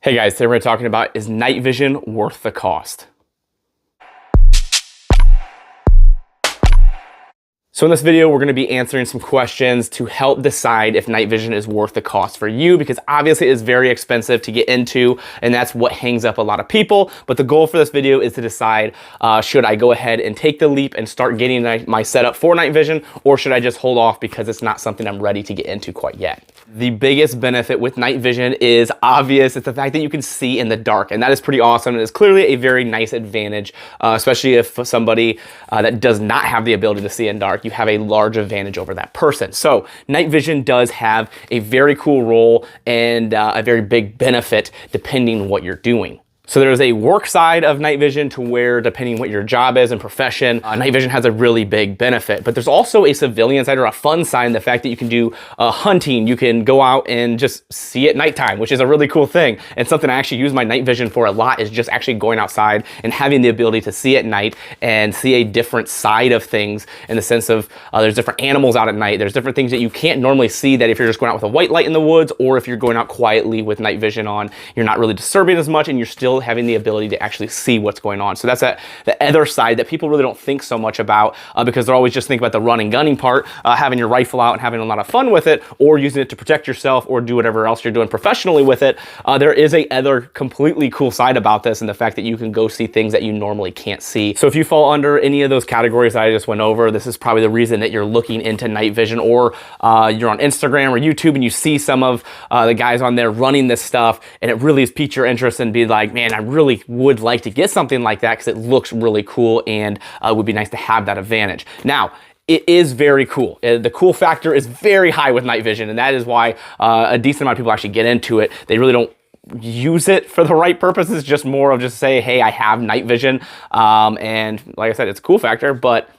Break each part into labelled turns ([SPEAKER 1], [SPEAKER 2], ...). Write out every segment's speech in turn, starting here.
[SPEAKER 1] Hey guys, today we're talking about, is night vision worth the cost? So in this video, we're going to be answering some questions to help decide if night vision is worth the cost for you, because obviously it is very expensive to get into, and that's what hangs up a lot of people. But the goal for this video is to decide, should I go ahead and take the leap and start getting my setup for night vision, or should I just hold off because it's not something I'm ready to get into quite yet? The biggest benefit with night vision is obvious. It's the fact that you can see in the dark, and that is pretty awesome. It is clearly a very nice advantage, especially if somebody that does not have the ability to see in dark, you have a large advantage over that person. So night vision does have a very cool role and a very big benefit depending on what you're doing. So there's a work side of night vision to where, depending what your job is and profession, night vision has a really big benefit. But there's also a civilian side or a fun side, the fact that you can do hunting, you can go out and just see at nighttime, which is a really cool thing. And something I actually use my night vision for a lot is just actually going outside and having the ability to see at night and see a different side of things, in the sense of there's different animals out at night. There's different things that you can't normally see, that if you're just going out with a white light in the woods, or if you're going out quietly with night vision on, you're not really disturbing as much, and you're still having the ability to actually see what's going on. So that's the other side that people really don't think so much about, because they're always just thinking about the running gunning part, having your rifle out and having a lot of fun with it, or using it to protect yourself or do whatever else you're doing professionally with it. There is a other completely cool side about this, and the fact that you can go see things that you normally can't see. So if you fall under any of those categories that I just went over, this is probably the reason that you're looking into night vision, or you're on Instagram or YouTube and you see some of the guys on there running this stuff, and it really has piqued your interest and be like, man, I really would like to get something like that because it looks really cool, and it would be nice to have that advantage. Now, it is very cool. The cool factor is very high with night vision, and that is why a decent amount of people actually get into it. They really don't use it for the right purposes, just more of just say, hey, I have night vision. And like I said, it's a cool factor, but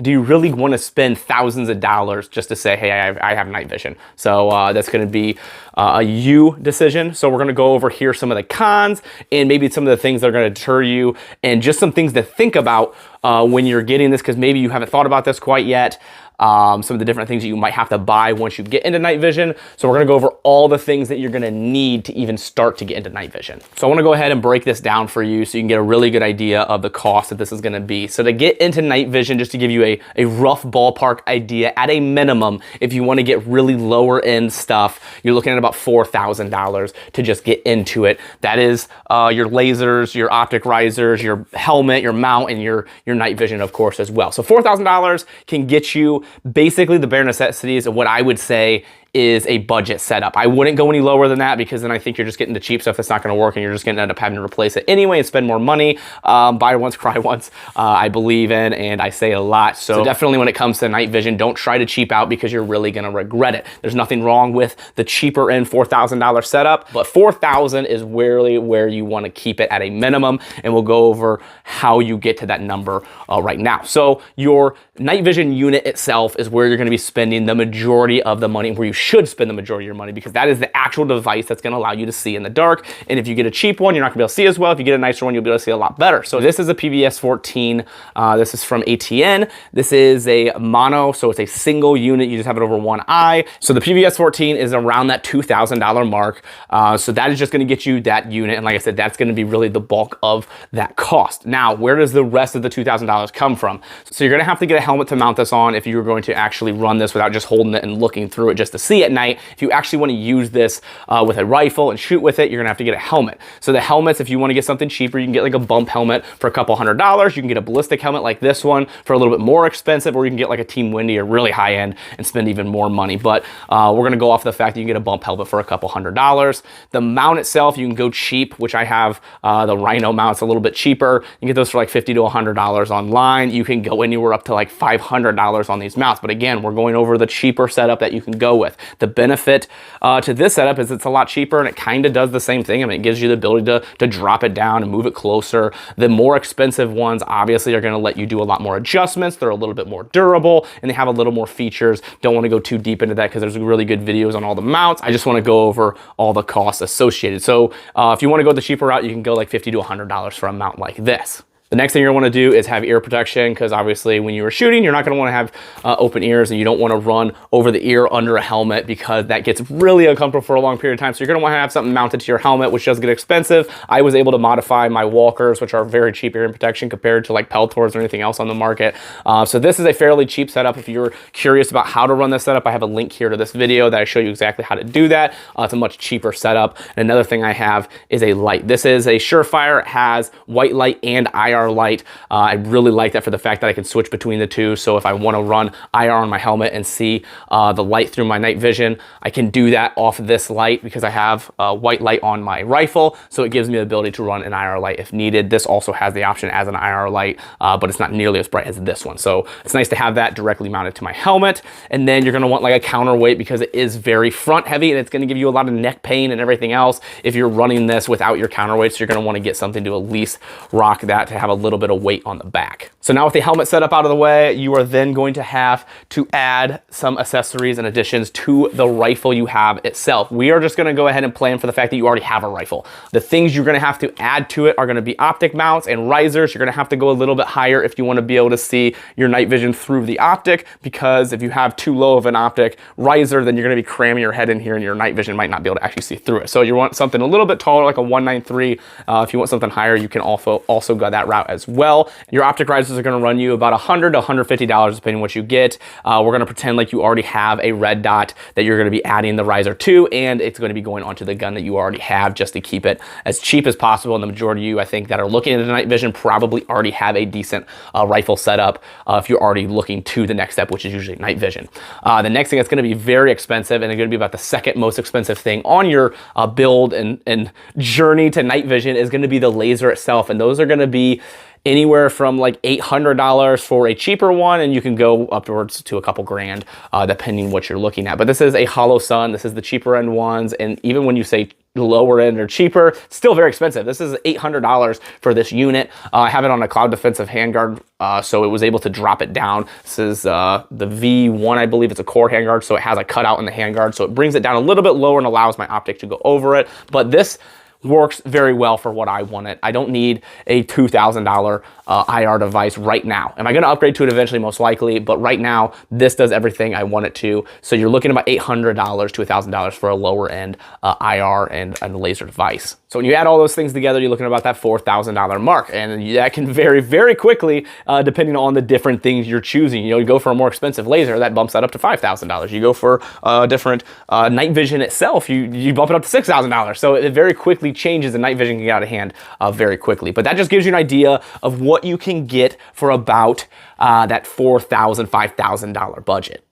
[SPEAKER 1] do you really want to spend thousands of dollars just to say, hey, I have night vision? So that's going to be a you decision. So we're going to go over here some of the cons, and maybe some of the things that are going to deter you, and just some things to think about when you're getting this, because maybe you haven't thought about this quite yet. Some of the different things that you might have to buy once you get into night vision. So we're going to go over all the things that you're going to need to even start to get into night vision. So I want to go ahead and break this down for you so you can get a really good idea of the cost that this is going to be. So to get into night vision, just to give you a rough ballpark idea, at a minimum, if you want to get really lower end stuff, you're looking at about $4,000 to just get into it. That is your lasers, your optic risers, your helmet, your mount, and your night vision, of course, as well. So $4,000 can get you basically the bare necessities of what I would say is a budget setup. I wouldn't go any lower than that, because then I think you're just getting the cheap stuff that's not going to work, and you're just going to end up having to replace it anyway and spend more money. Buy once, cry once, I believe in, and I say a lot. So definitely when it comes to night vision, don't try to cheap out, because you're really going to regret it. There's nothing wrong with the cheaper end $4,000 setup, but $4,000 is really where you want to keep it at a minimum, and we'll go over how you get to that number right now. So your night vision unit itself is where you're going to be spending the majority of the money, where you should spend the majority of your money, because that is the actual device that's going to allow you to see in the dark. And if you get a cheap one, you're not going to be able to see as well. If you get a nicer one, you'll be able to see a lot better. So this is a PVS 14. This is from ATN. This is a mono, so it's a single unit. You just have it over one eye. So the PVS 14 is around that $2,000 mark. So that is just going to get you that unit. And like I said, that's going to be really the bulk of that cost. Now, where does the rest of the $2,000 come from? So you're going to have to get a helmet to mount this on if you're going to actually run this without just holding it and looking through it just to see at night. If you actually want to use this with a rifle and shoot with it, you're gonna have to get a helmet. So the helmets, if you want to get something cheaper, you can get like a bump helmet for a couple $100. You can get a ballistic helmet like this one for a little bit more expensive, or you can get like a Team Windy or really high end and spend even more money. But we're gonna go off the fact that you can get a bump helmet for a couple $100. The mount itself, you can go cheap, which I have the Rhino mount's a little bit cheaper. You can get those for like $50 to $100 online. You can go anywhere up to like $500 on these mounts. But again, we're going over the cheaper setup that you can go with. The benefit to this setup is it's a lot cheaper, and it kind of does the same thing. I mean, it gives you the ability to drop it down and move it closer. The more expensive ones obviously are going to let you do a lot more adjustments. They're a little bit more durable, and they have a little more features. Don't want to go too deep into that because there's really good videos on all the mounts. I just want to go over all the costs associated. So if you want to go the cheaper route, you can go like $50 to $100 for a mount like this. The next thing you're gonna wanna do is have ear protection, because obviously when you are shooting, you're not gonna wanna have open ears, and you don't wanna run over the ear under a helmet, because that gets really uncomfortable for a long period of time. So you're gonna wanna have something mounted to your helmet, which does get expensive. I was able to modify my walkers, which are very cheap ear protection compared to like Peltors or anything else on the market. So this is a fairly cheap setup. If you're curious about how to run this setup, I have a link here to this video that I show you exactly how to do that. It's a much cheaper setup. And another thing I have is a light. This is a Surefire. It has white light and IR light. I really like that for the fact that I can switch between the two. So if I want to run IR on my helmet and see the light through my night vision, I can do that off of this light because I have white light on my rifle. So it gives me the ability to run an IR light if needed. This also has the option as an IR light, but it's not nearly as bright as this one. So it's nice to have that directly mounted to my helmet. And then you're going to want like a counterweight, because it is very front heavy and it's going to give you a lot of neck pain and everything else if you're running this without your counterweight. So you're going to want to get something to at least rock that, to have a little bit of weight on the back. So now with the helmet setup out of the way, you are then going to have to add some accessories and additions to the rifle you have itself. We are just going to go ahead and plan for the fact that you already have a rifle. The things you're going to have to add to it are going to be optic mounts and risers. You're going to have to go a little bit higher if you want to be able to see your night vision through the optic, because if you have too low of an optic riser, then you're going to be cramming your head in here and your night vision might not be able to actually see through it. So you want something a little bit taller, like a 193. If you want something higher, you can also go that route as well. Your optic risers are going to run you about $100 to $150 depending on what you get. We're going to pretend like you already have a red dot that you're going to be adding the riser to, and it's going to be going onto the gun that you already have, just to keep it as cheap as possible. And the majority of you, I think, that are looking at the night vision probably already have a decent rifle setup if you're already looking to the next step, which is usually night vision. The next thing that's going to be very expensive, and it's going to be about the second most expensive thing on your build and journey to night vision, is going to be the laser itself. And those are going to be anywhere from like $800 for a cheaper one, and you can go upwards to a couple grand depending what you're looking at. But this is a hollow sun. This is the cheaper end ones, and even when you say lower end or cheaper, still very expensive. This is $800 for this unit. I have it on a cloud defensive handguard, so it was able to drop it down. This is the V1, I believe. It's a core handguard, so it has a cutout in the handguard, so it brings it down a little bit lower and allows my optic to go over it. But this works very well for what I wanted. I don't need a $2,000 IR device right now. Am I gonna upgrade to it eventually? Most likely, but right now, this does everything I want it to. So you're looking at about $800 to $1,000 for a lower end IR and laser device. So when you add all those things together, you're looking at about that $4,000 mark. And that can vary very quickly depending on the different things you're choosing. You know, you go for a more expensive laser, that bumps that up to $5,000. You go for a different night vision itself, you bump it up to $6,000. So it very quickly changes, and night vision can get out of hand very quickly. But that just gives you an idea of what you can get for about that $4,000, $5,000 budget.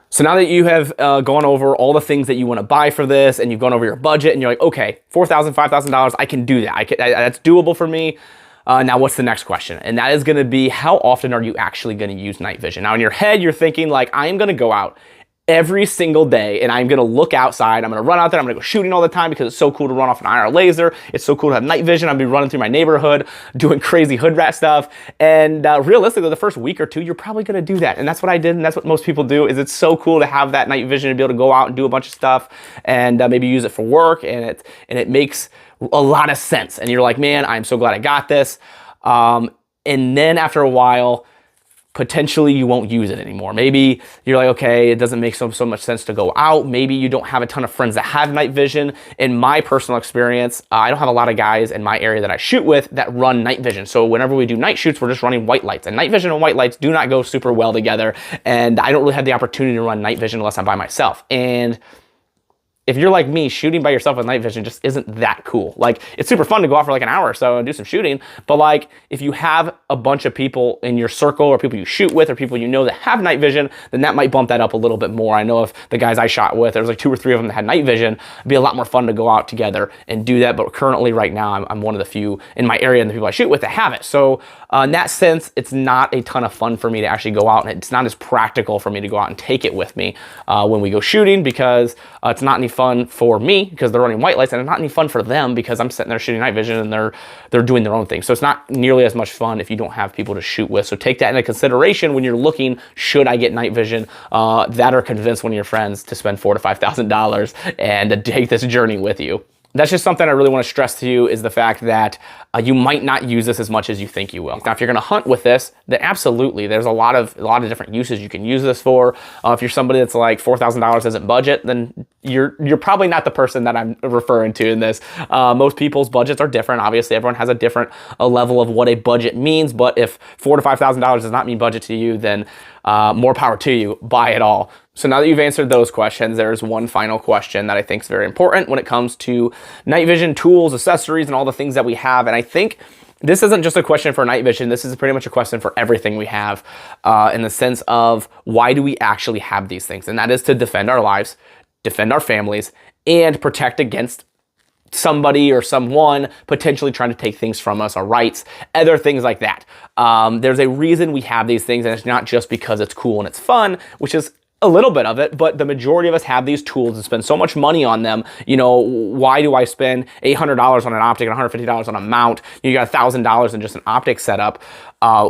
[SPEAKER 1] So now that you have gone over all the things that you want to buy for this, and you've gone over your budget, and you're like, okay, $4,000, $5,000, I can do that. That's doable for me. Now, what's the next question? And that is going to be, how often are you actually going to use night vision? Now, in your head, you're thinking like, I am going to go out every single day, and I'm gonna look outside. I'm gonna run out there. I'm gonna go shooting all the time because it's so cool to run off an IR laser. It's so cool to have night vision. I'm gonna be running through my neighborhood, doing crazy hood rat stuff. And realistically, the first week or two, you're probably gonna do that. And that's what I did, and that's what most people do. Is it's so cool to have that night vision and be able to go out and do a bunch of stuff, and maybe use it for work, and it makes a lot of sense. And you're like, man, I'm so glad I got this. And then after a while, potentially you won't use it anymore. Maybe you're like, okay, it doesn't make so much sense to go out. Maybe you don't have a ton of friends that have night vision. In my personal experience, I don't have a lot of guys in my area that I shoot with that run night vision. So whenever we do night shoots, we're just running white lights. And night vision and white lights do not go super well together. And I don't really have the opportunity to run night vision unless I'm by myself. And if you're like me, shooting by yourself with night vision just isn't that cool. Like, it's super fun to go out for like an hour or so and do some shooting, but like, if you have a bunch of people in your circle, or people you shoot with, or people you know that have night vision, then that might bump that up a little bit more. I know if the guys I shot with, there was like 2 or 3 of them that had night vision, it'd be a lot more fun to go out together and do that. But currently, right now, I'm one of the few in my area and the people I shoot with that have it. So in that sense, it's not a ton of fun for me to actually go out, and it's not as practical for me to go out and take it with me when we go shooting, because it's not any fun for me because they're running white lights, and it's not any fun for them because I'm sitting there shooting night vision and they're doing their own thing. So it's not nearly as much fun if you don't have people to shoot with. So take that into consideration when you're looking, should I get night vision? That, or convince one of your friends to spend $4,000 to $5,000 and to take this journey with you. That's just something I really want to stress to you, is the fact that you might not use this as much as you think you will. Now, if you're going to hunt with this, then absolutely, there's a lot of different uses you can use this for. If you're somebody that's like $4,000 isn't budget, then you're probably not the person that I'm referring to in this. Most people's budgets are different. Obviously, everyone has a different level of what a budget means. But if $4,000 to $5,000 does not mean budget to you, then more power to you. Buy it all. So now that you've answered those questions, there's one final question that I think is very important when it comes to night vision tools, accessories, and all the things that we have. And I think this isn't just a question for night vision. This is pretty much a question for everything we have, in the sense of, why do we actually have these things? And that is to defend our lives, defend our families, and protect against somebody or someone potentially trying to take things from us, our rights, other things like that. There's a reason we have these things, and it's not just because it's cool and it's fun, which is a little bit of it, but the majority of us have these tools and spend so much money on them. You know, why do I spend $800 on an optic and $150 on a mount? You got $1,000 in just an optic setup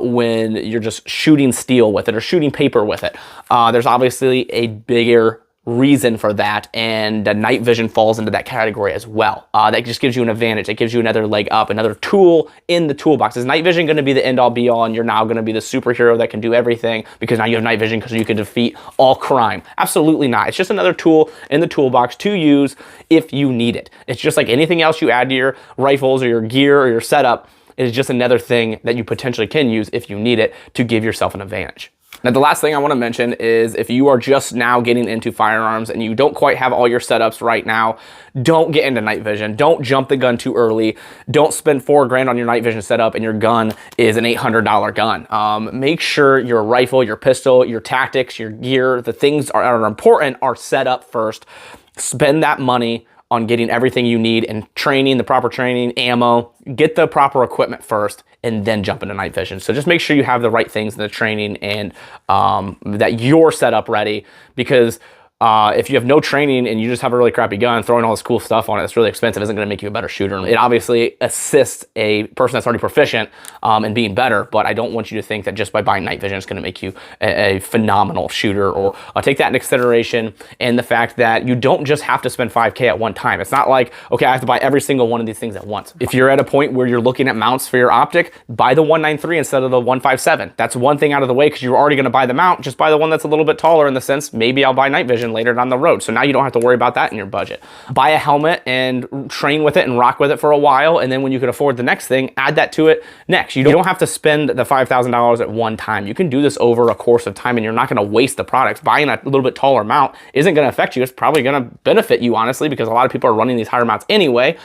[SPEAKER 1] when you're just shooting steel with it or shooting paper with it. There's obviously a bigger reason for that, and the night vision falls into that category as well. That just gives you an advantage. It gives you another leg up, another tool in the toolbox. Is night vision going to be the end all be all, and you're now going to be the superhero that can do everything because now you have night vision because you can defeat all crime? Absolutely not. It's just another tool in the toolbox to use if you need it. It's just like anything else you add to your rifles or your gear or your setup. It is just another thing that you potentially can use if you need it to give yourself an advantage. Now, the last thing I want to mention is, if you are just now getting into firearms and you don't quite have all your setups right now, don't get into night vision. Don't jump the gun too early. Don't spend $4 grand on your night vision setup and your gun is an $800 gun. Make sure your rifle, your pistol, your tactics, your gear, the things are important are set up first. Spend that money on getting everything you need and training, the proper training, ammo, get the proper equipment first, and then jump into night vision. So just make sure you have the right things in the training and that you're set up ready, because if you have no training and you just have a really crappy gun, throwing all this cool stuff on it that's really expensive isn't going to make you a better shooter. It obviously assists a person that's already proficient in being better, but I don't want you to think that just by buying night vision it's going to make you a phenomenal shooter. Or take that into consideration, and the fact that you don't just have to spend $5K at one time. It's not like, okay, I have to buy every single one of these things at once. If you're at a point where you're looking at mounts for your optic, buy the 193 instead of the 157. That's one thing out of the way, because you're already going to buy the mount. Just buy the one that's a little bit taller, in the sense, maybe I'll buy night vision later down the road. So now you don't have to worry about that in your budget. Buy a helmet and train with it and rock with it for a while, and then when you can afford the next thing, add that to it next. You don't have to spend the $5,000 at one time. You can do this over a course of time, and you're not going to waste the products. Buying a little bit taller mount isn't going to affect you. It's probably going to benefit you, honestly, because a lot of people are running these higher mounts anyway.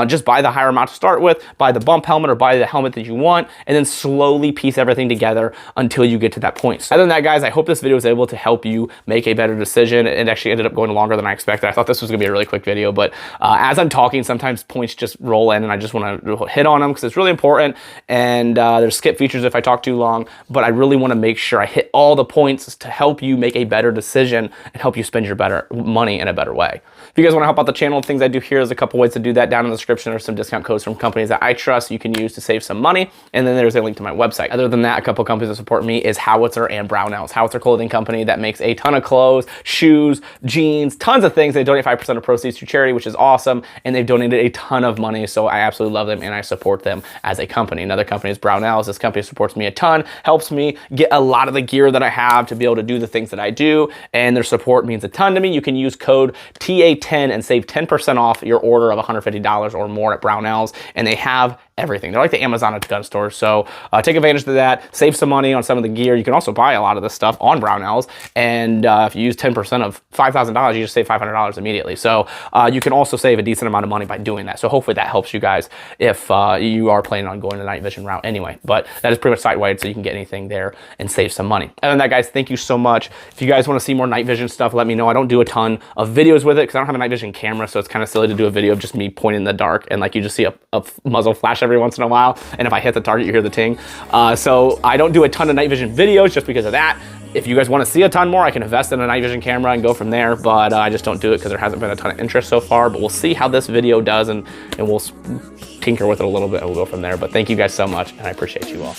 [SPEAKER 1] Just buy the higher mount to start with, buy the bump helmet or buy the helmet that you want, and then slowly piece everything together until you get to that point. So other than that, guys, I hope this video was able to help you make a better decision. It actually ended up going longer than I expected. I thought this was gonna be a really quick video, but as I'm talking, sometimes points just roll in and I just wanna hit on them because it's really important, and there's skip features if I talk too long, but I really wanna make sure I hit all the points to help you make a better decision and help you spend your better money in a better way. If you guys wanna help out the channel, things I do here, there's a couple ways to do that. Down in the description are some discount codes from companies that I trust you can use to save some money, and then there's a link to my website. Other than that, a couple companies that support me is Howitzer and Brownells. Howitzer clothing company that makes a ton of clothes, shoes, jeans, tons of things. They donate 5% of proceeds to charity, which is awesome, and they've donated a ton of money, so I absolutely love them and I support them as a company. Another company is Brownells. This company supports me a ton, helps me get a lot of the gear that I have to be able to do the things that I do, and their support means a ton to me. You can use code TA10 and save 10% off your order of $150 or more at Brownells, and they have everything. They're like the Amazon of gun stores, so take advantage of that, save some money on some of the gear. You can also buy a lot of this stuff on Brownells, and if you use 10% of $5,000, you just save $500 immediately. So you can also save a decent amount of money by doing that. So hopefully that helps you guys if you are planning on going the night vision route anyway. But that is pretty much site-wide, so you can get anything there and save some money. Other than that, guys, thank you so much. If you guys want to see more night vision stuff, let me know. I don't do a ton of videos with it because I don't have a night vision camera, so it's kind of silly to do a video of just me pointing in the dark and like you just see a muzzle flash every once in a while, and if I hit the target you hear the ting. So I don't do a ton of night vision videos just because of that. If you guys want to see a ton more, I can invest in a night vision camera and go from there, but I just don't do it because there hasn't been a ton of interest so far. But we'll see how this video does, and we'll tinker with it a little bit and we'll go from there. But thank you guys so much, and I appreciate you all.